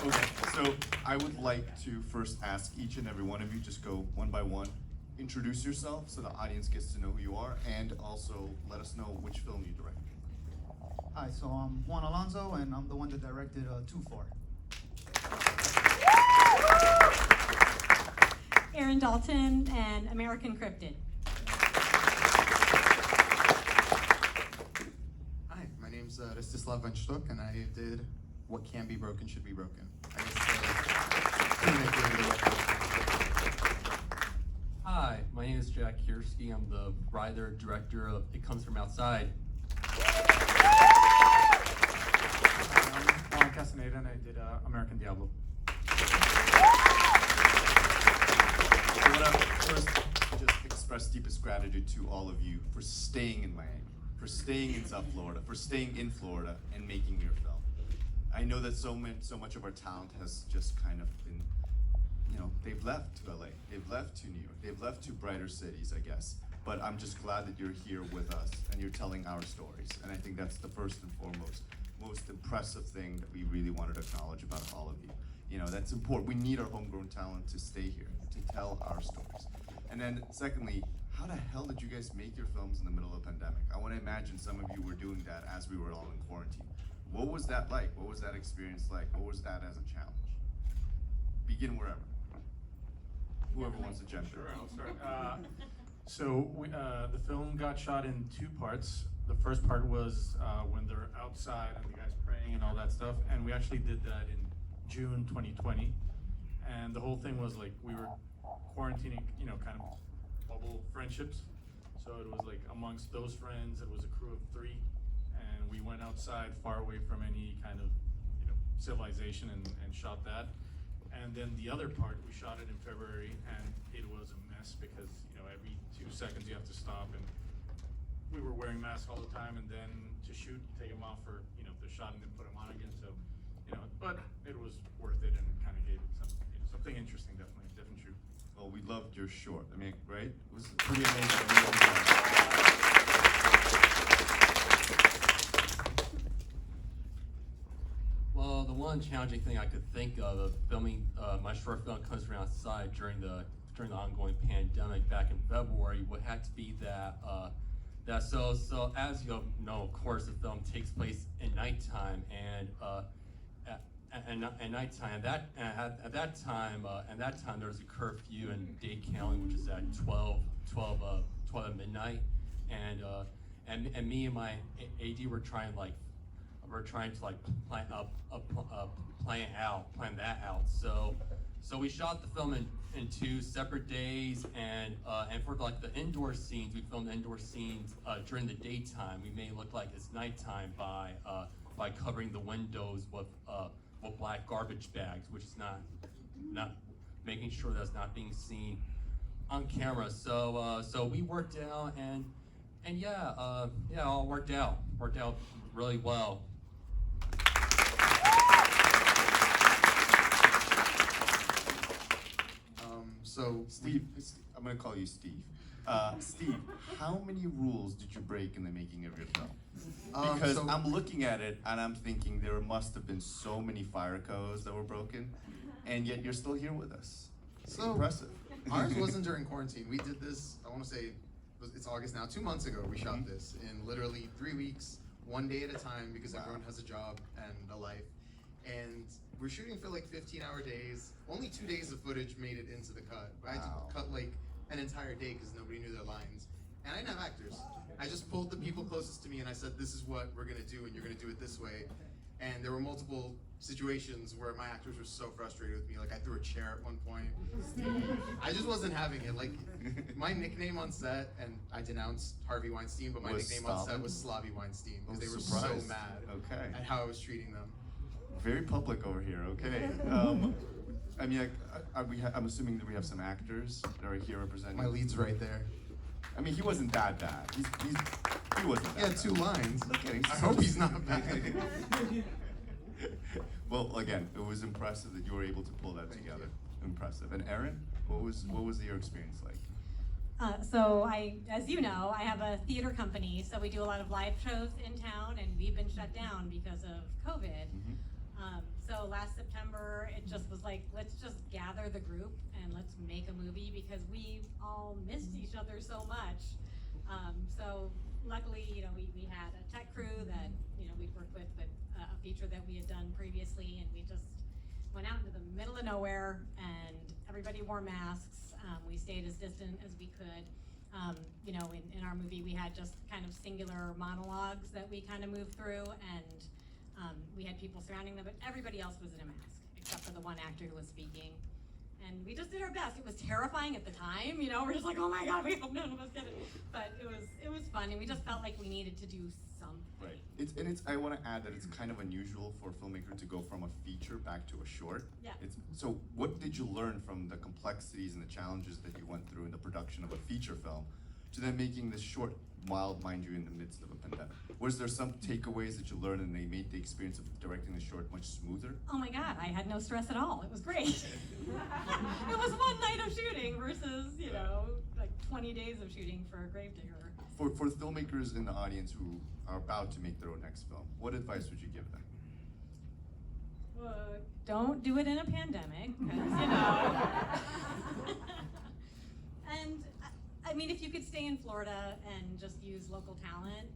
Okay, so I would like to first ask each and every one of you, just go one by one, introduce yourself so the audience gets to know who you are, and also let us know which film you directed. Hi, so I'm Juan Alonso, and I'm the one that directed Too Far. Erin Dalton and American Cryptid. Hi, my name's Rostislav Venchtuk, and I did What Can Be Broken Should Be Broken. I guess Hi, my name is Jack Kiersky. I'm the writer, director of It Comes From Outside. I'm Juan Castaneda, and I did American Diablo. I want to first just express deepest gratitude to all of you for staying in Miami, for staying in South Florida, for staying in Florida and making your film. I know that so much of our talent has just kind of been, they've left to LA, they've left to New York, they've left to brighter cities, I guess. But I'm just glad that you're here with us and you're telling our stories. And I think that's the first and foremost, most impressive thing that we really wanted to acknowledge about all of you. That's important. We need our homegrown talent to stay here, to tell our stories. And then secondly, how the hell did you guys make your films in the middle of a pandemic? I want to imagine some of you were doing that as we were all in quarantine. What was that like? What was that experience like? What was that as a challenge? Begin wherever. Whoever wants to jump in. Sure, I'll start. So the film got shot in two parts. The first part was when they're outside and the guy's praying and all that stuff, and we actually did that in June 2020. And the whole thing was like we were quarantining, kind of bubble friendships. So it was like amongst those friends, it was a crew of 3, and we went outside far away from any kind of civilization and shot that. And then the other part, we shot it in February, and it was a mess because every 2 seconds you have to stop, and we were wearing masks all the time, and then to shoot, take them off for the shot, and then put them on again. So but it was worth it, and kind of gave it something interesting, definitely true. Well, we loved your short. I mean, right? It was pretty amazing. Well, the one challenging thing I could think of filming my short film Comes From Outside during the ongoing pandemic back in February would have to be that so as you know, of course, the film takes place in nighttime, and at nighttime. At that time there was a curfew in Dade County, which is at 12 at midnight, and me and my AD were trying to plan that out. So we shot the film in 2 separate days, and for like the indoor scenes, we filmed the indoor scenes during the daytime. We made it look like it's nighttime by covering the windows with black garbage bags, which is not making sure that's not being seen on camera. So we worked out, and yeah, it all worked out really well. So Steve, I'm gonna call you Steve. Steve, how many rules did you break in the making of your film? Because I'm looking at it and I'm thinking there must have been so many fire codes that were broken, and yet you're still here with us. It's impressive. Ours wasn't during quarantine. We did this, I want to say, it's August now, 2 months ago we shot this in literally 3 weeks, 1 day at a time, because everyone has a job and a life. And we're shooting for like 15-hour days. Only 2 days of footage made it into the cut. I had to cut like an entire day because nobody knew their lines. And I didn't have actors. I just pulled the people closest to me and I said, this is what we're gonna do, and you're gonna do it this way. And there were multiple situations where my actors were so frustrated with me. Like I threw a chair at one point. I just wasn't having it. Like my nickname on set, and I denounced Harvey Weinstein, but my nickname on set was Slavy Weinstein because they were so mad at how I was treating them. Very public over here, okay. I mean, I'm assuming that we have some actors that are here representing. My lead's right there. I mean, he wasn't that bad. He wasn't that bad. He had 2 lines. Okay, I hope he's not bad. Well, again, it was impressive that you were able to pull that together. Impressive. And Erin, what was your experience like? So as you know, I have a theater company, so we do a lot of live shows in town, and we've been shut down because of COVID. So last September, it just was like, let's just gather the group and let's make a movie because we all missed each other so much. So luckily, we had a tech crew that, we'd worked with a feature that we had done previously, and we just went out into the middle of nowhere and everybody wore masks. We stayed as distant as we could. In our movie, we had just kind of singular monologues that we kind of moved through, and we had people surrounding them, but everybody else was in a mask, except for the one actor who was speaking. And we just did our best. It was terrifying at the time, we're just like, oh my God, we hope none of us get it. But it was fun, and we just felt like we needed to do something. Right. I want to add that it's kind of unusual for a filmmaker to go from a feature back to a short. Yeah. So what did you learn from the complexities and the challenges that you went through in the production of a feature film to then making this short, mild, mind you, in the midst of a pandemic? Was there some takeaways that you learned and they made the experience of directing the short much smoother? Oh my God, I had no stress at all. It was great. It was one night of shooting versus, like 20 days of shooting for a Gravedigger. For filmmakers in the audience who are about to make their own next film, what advice would you give them? Don't do it in a pandemic, because, And I mean, if you could stay in Florida and just use local talent,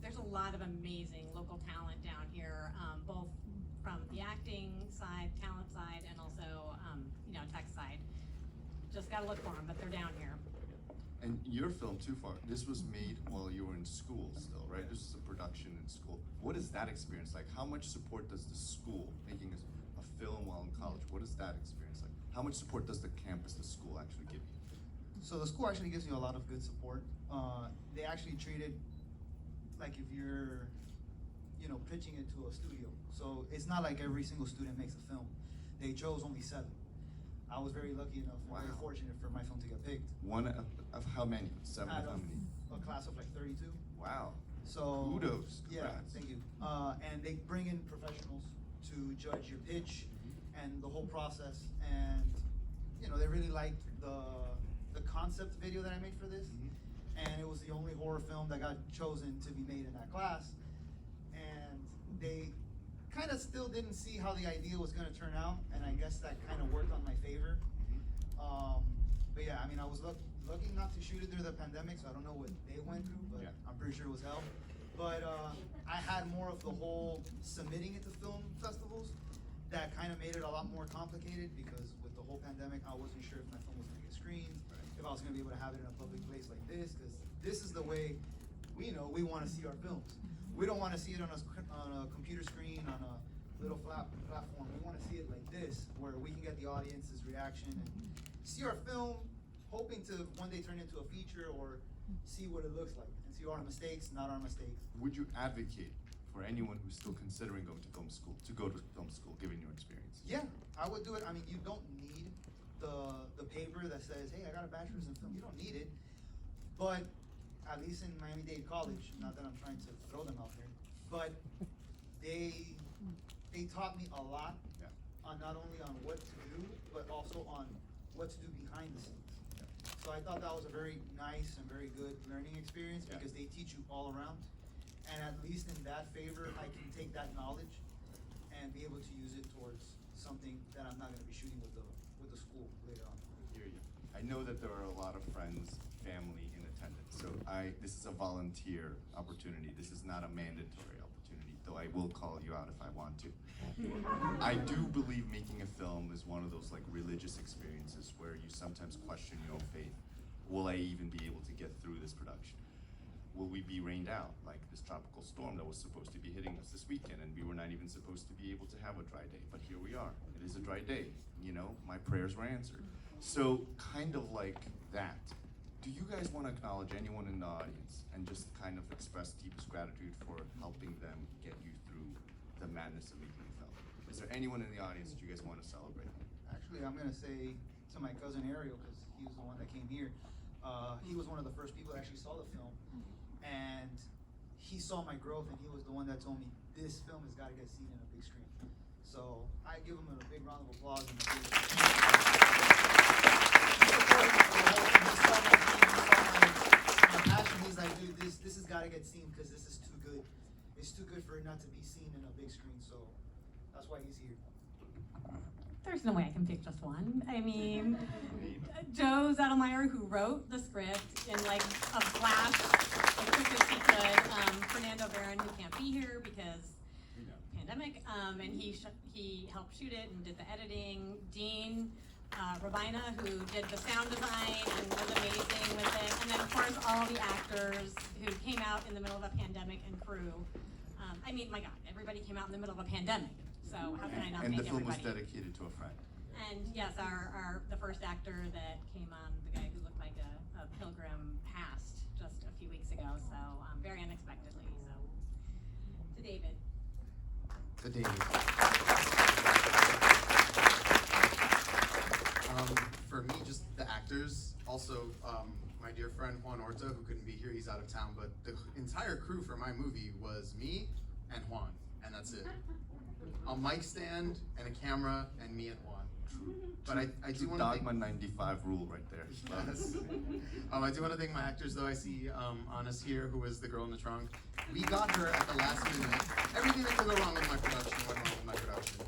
there's a lot of amazing local talent down here, both from the acting side, talent side, and also, tech side. Just gotta look for them, but they're down here. And your film, Too Far, this was made while you were in school still, right? This is a production in school. What is that experience like? How much support does the school, making a film while in college, what is that experience like? How much support does the campus, the school actually give you? So the school actually gives you a lot of good support. They actually treat it like if you're, pitching it to a studio. So it's not like every single student makes a film. They chose only 7. I was very lucky enough, very fortunate for my film to get picked. One of how many? 7 Out of how of many? a class of like 32. Wow. So Kudos. Yeah, Congrats. thank you. And they bring in professionals to judge your pitch and the whole process. And they really liked the concept video that I made for this. And it was the only horror film that got chosen to be made in that class. And they kind of still didn't see how the idea was going to turn out, and I guess that kind of worked on my favor. But yeah, I mean, I was lucky not to shoot it through the pandemic, so I don't know what they went through, but I'm pretty sure it was hell. But I had more of the whole submitting it to film festivals that kind of made it a lot more complicated, because with the whole pandemic, I wasn't sure if my film was going to get screened, if I was going to be able to have it in a public place like this, because this is the way we want to see our films. We don't want to see it on a computer screen, on a little flat platform. We want to see it like this, where we can get the audience's reaction and see our film, hoping to one day turn into a feature or see what it looks like and see our mistakes, not our mistakes. Would you advocate for anyone who's still considering going to film school to go to film school, given your experience? Yeah, I would do it. I mean, you don't need the paper that says, hey, I got a bachelor's in film. You don't need it. But at least in Miami-Dade College, not that I'm trying to throw them out there, but they taught me a lot on not only on what to do, but also on what to do behind the scenes. So I thought that was a very nice and very good learning experience, because they teach you all around. And at least in that favor, I can take that knowledge and be able to use it towards something that I'm not going to be shooting with the school later on. I hear you. I know that there are a lot of friends, family in attendance. So this is a volunteer opportunity. This is not a mandatory opportunity, though I will call you out if I want to. I do believe making a film is one of those like religious experiences where you sometimes question your own faith. Will I even be able to get through this production? Will we be rained out like this tropical storm that was supposed to be hitting us this weekend, and we were not even supposed to be able to have a dry day, but here we are. It is a dry day, my prayers were answered. So kind of like that, do you guys want to acknowledge anyone in the audience and just kind of express deepest gratitude for helping them get you through the madness of making a film? Is there anyone in the audience that you guys want to celebrate? Actually, I'm going to say to my cousin Ariel, because he was the one that came here. He was one of the first people that actually saw the film, and he saw my growth, and he was the one that told me this film has got to get seen in a big screen. So I give him a big round of applause. And a big my passion. He's like, dude, this has got to get seen, because this is too good. It's too good for it not to be seen in a big screen. So that's why he's here. there's no way I can pick just one. I mean, Joe Zettelmeyer, who wrote the script in like a flash, as quick as he could. Fernando Barron, who can't be here because pandemic, and he helped shoot it and did the editing. Dean Rabina, who did the sound design and was amazing with it. And then of course all the actors who came out in the middle of a pandemic and crew. I mean, my God, everybody came out in the middle of a pandemic. So how can I not And thank the film was everybody? dedicated to a friend. And yes, the first actor that came on, the guy who looked like a pilgrim, passed just a few weeks ago. So very unexpectedly. So to David. To David. For me, just the actors. Also, my dear friend Juan Horta, who couldn't be here, he's out of town, but the entire crew for my movie was me and Juan, and that's it. A mic stand and a camera and me and Juan. But I do want to Dogma 95 rule right there. Yes. I do want to thank my actors, though. I see Anas here, who is the girl in the trunk. We got her at the last minute. Everything that could go wrong with my production went wrong with my production.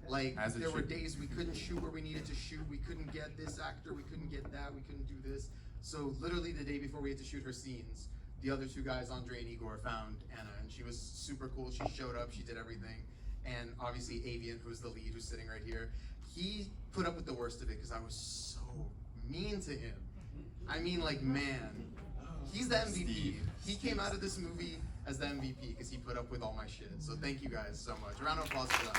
Like, As it there were should. days we couldn't shoot where we needed to shoot. We couldn't get this actor. We couldn't get that. We couldn't do this. So literally the day before we had to shoot her scenes, the other two guys, Andre and Igor, found Anna, and she was super cool. She showed up. She did everything. And obviously Avian, who's the lead, who's sitting right here, he put up with the worst of it because I was so mean to him. I mean, like, man, he's the MVP. Steve. He came out of this movie as the MVP because he put up with all my shit. So thank you guys so much. A round of applause for that.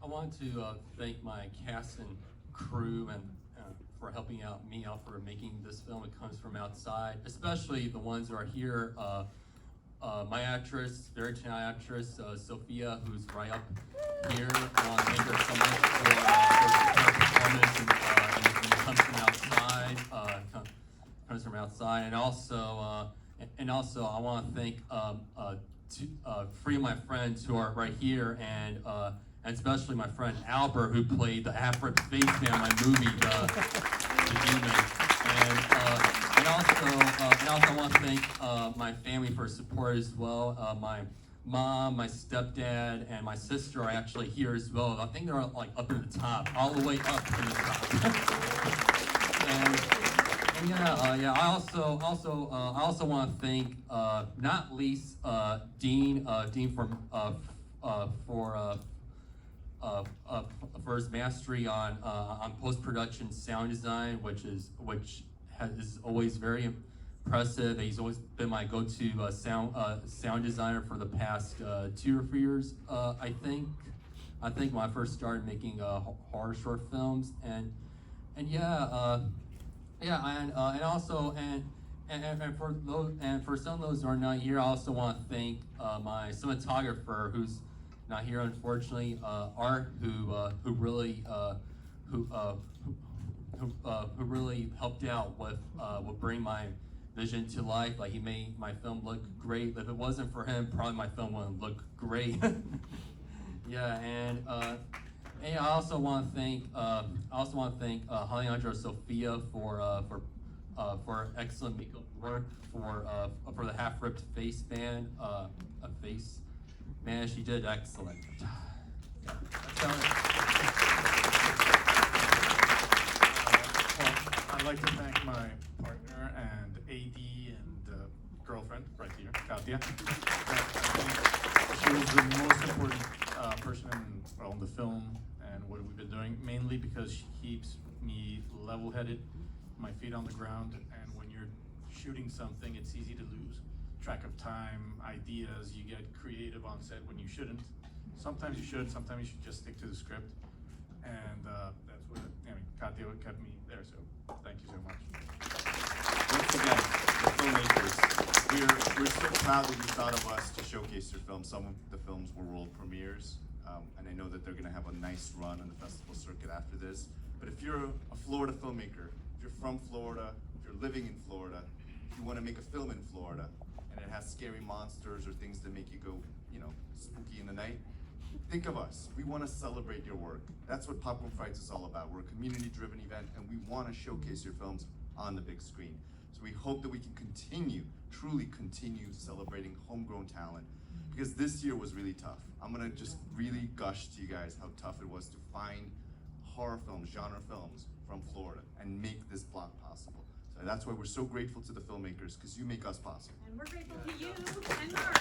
I want to thank my cast and crew and for helping me out for making this film. It comes from outside, especially the ones who are here. My actress, very talented actress, Sophia, who's right up here. I want to thank her so much for her performance and it comes from outside. Comes from outside, and also I want to thank three of my friends who are right here, and especially my friend Albert, who played the half-ripped spaceman in my movie, The Demon. And also I want to thank my family for support as well. My mom, my stepdad, and my sister are actually here as well. I think they're like up in the top, all the way up in the top. and yeah. I also want to thank not least Dean for his mastery on post-production sound design, which is always very impressive. He's always been my go-to sound designer for the past 2 or 3 years. I think when I first started making horror short films, and for some of those who are not here, I also want to thank my cinematographer, who's not here unfortunately, Art, who really helped out with bring my vision to life. Like, he made my film look great. If it wasn't for him, probably my film wouldn't look great. Yeah, and I also want to thank Alejandro Sofia for excellent makeup work for the half-ripped face band, Man, she did excellent. Well, I'd like to thank my partner and AD and girlfriend right here, Katya. She was the most important person in the film and what we've been doing, mainly because she keeps me level-headed, my feet on the ground, and when you're shooting something, it's easy to lose track of time, ideas. You get creative on set when you shouldn't. Sometimes you should, sometimes you should just stick to the script. And that's what, Katya kept me there, so thank you so much. Once again, the filmmakers, we're so proud that you thought of us to showcase your film. Some of the films were world premieres, and I know that they're gonna have a nice run on the festival circuit after this. But if you're a Florida filmmaker, if you're from Florida, if you're living in Florida, if you wanna make a film in Florida, and it has scary monsters or things that make you go, spooky in the night, think of us. We want to celebrate your work. That's what Popcorn Frights is all about. We're a community-driven event, and we want to showcase your films on the big screen. So we hope that we can continue truly continue celebrating homegrown talent, because this year was really tough. I'm gonna just really gush to you guys how tough it was to find horror films, genre films from Florida and make this block possible. So that's why we're so grateful to the filmmakers, because you make us possible. And we're grateful to you and Mark.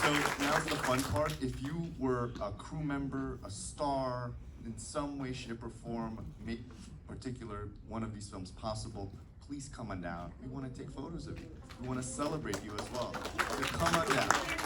So now's the fun part. If you were a crew member, a star, in some way, shape, or form, make particular one of these films possible, please come on down. We want to take photos of you. We want to celebrate you as well. So come on down.